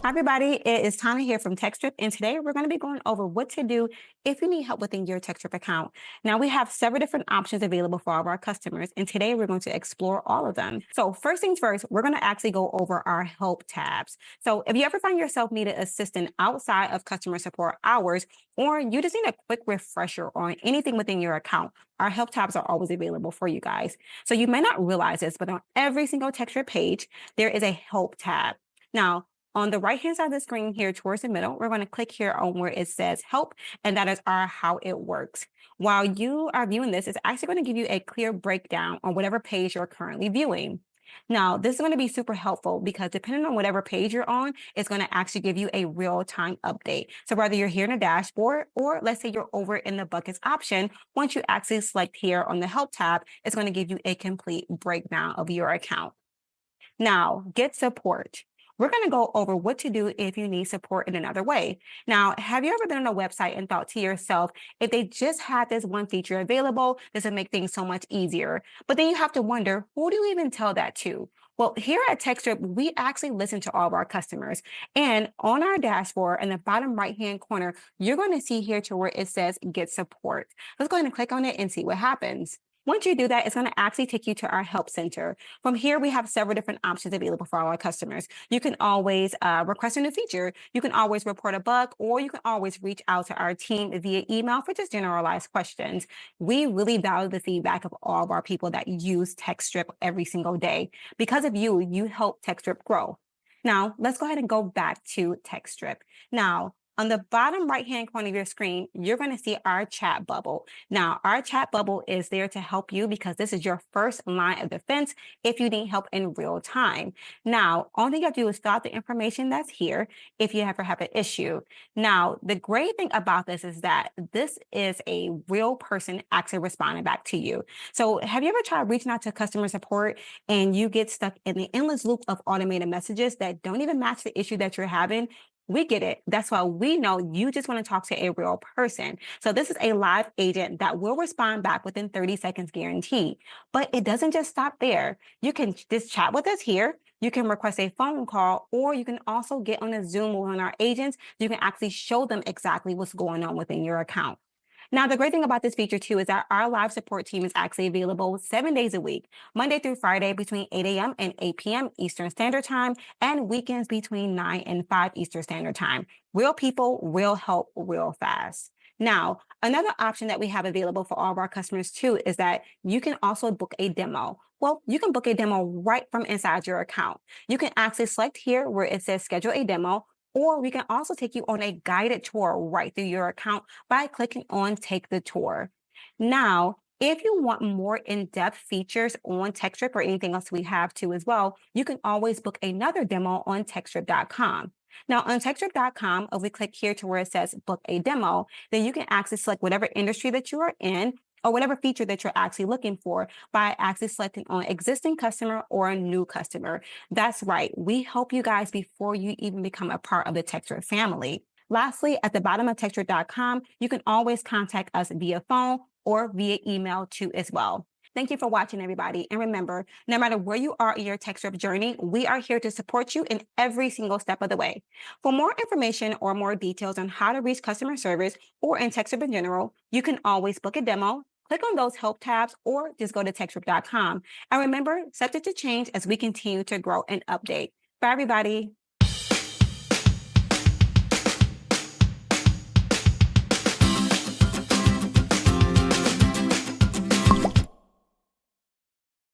Hi, everybody. It is Tana here from Textdrip, and today we're going to be going over what to do if you need help within your Textdrip account. Now, we have several different options available for all of our customers, and today we're going to explore all of them. So first things first, we're going to actually go over our help tabs. So if you ever find yourself needing assistance outside of customer support hours, or you just need a quick refresher on anything within your account, our help tabs are always available for you guys. So you may not realize this, but on every single Textdrip page, there is a help tab. Now, on the right-hand side of the screen here towards the middle, we're going to click here on where it says help, and that is our how it works. While you are viewing this, it's actually going to give you a clear breakdown on whatever page you're currently viewing. Now, this is going to be super helpful because depending on whatever page you're on, it's going to actually give you a real-time update. So whether you're here in the dashboard or let's say you're over in the buckets option, once you actually select here on the help tab, it's going to give you a complete breakdown of your account. Now, get support. We're going to go over what to do if you need support in another way. Now, have you ever been on a website and thought to yourself, if they just had this one feature available, this would make things so much easier. But then you have to wonder, who do you even tell that to? Well, here at Textdrip, we actually listen to all of our customers. And on our dashboard in the bottom right-hand corner, you're going to see here to where it says get support. Let's go ahead and click on it and see what happens. Once you do that, it's going to actually take you to our help center. From here, we have several different options available for all our customers. You can always request a new feature. You can always report a bug, or you can always reach out to our team via email for just generalized questions. We really value the feedback of all of our people that use Textdrip every single day. Because of you, you help Textdrip grow. Now, let's go ahead and go back to Textdrip. Now, on the bottom right-hand corner of your screen, you're going to see our chat bubble. Now, our chat bubble is there to help you because this is your first line of defense if you need help in real time. Now, all you have to do is fill out the information that's here if you ever have an issue. Now, the great thing about this is that this is a real person actually responding back to you. So have you ever tried reaching out to customer support and you get stuck in the endless loop of automated messages that don't even match the issue that you're having? We get it. That's why we know you just want to talk to a real person. So this is a live agent that will respond back within 30 seconds guaranteed. But it doesn't just stop there. You can just chat with us here. You can request a phone call, or you can also get on a Zoom with one of our agents. You can actually show them exactly what's going on within your account. Now, the great thing about this feature, too, is that our live support team is actually available 7 days a week, Monday through Friday between 8 a.m. and 8 p.m. Eastern Standard Time, and weekends between 9 and 5 Eastern Standard Time. Real people, real help, real fast. Now, another option that we have available for all of our customers, too, is that you can also book a demo. Well, you can book a demo right from inside your account. You can actually select here where it says schedule a demo, or we can also take you on a guided tour right through your account by clicking on Take the Tour. Now, if you want more in-depth features on Textdrip or anything else we have too as well, you can always book another demo on Textdrip.com. Now, on Textdrip.com, if we click here to where it says book a demo, then you can actually select whatever industry that you are in or whatever feature that you're actually looking for by actually selecting on existing customer or a new customer. That's right. We help you guys before you even become a part of the Textdrip family. Lastly, at the bottom of Textdrip.com, you can always contact us via phone or via email too as well. Thank you for watching, everybody. And remember, no matter where you are in your Textdrip journey, we are here to support you in every single step of the way. For more information or more details on how to reach customer service or in Textdrip in general, you can always book a demo, click on those help tabs, or just go to Textdrip.com. And remember, subject to change as we continue to grow and update. Bye, everybody.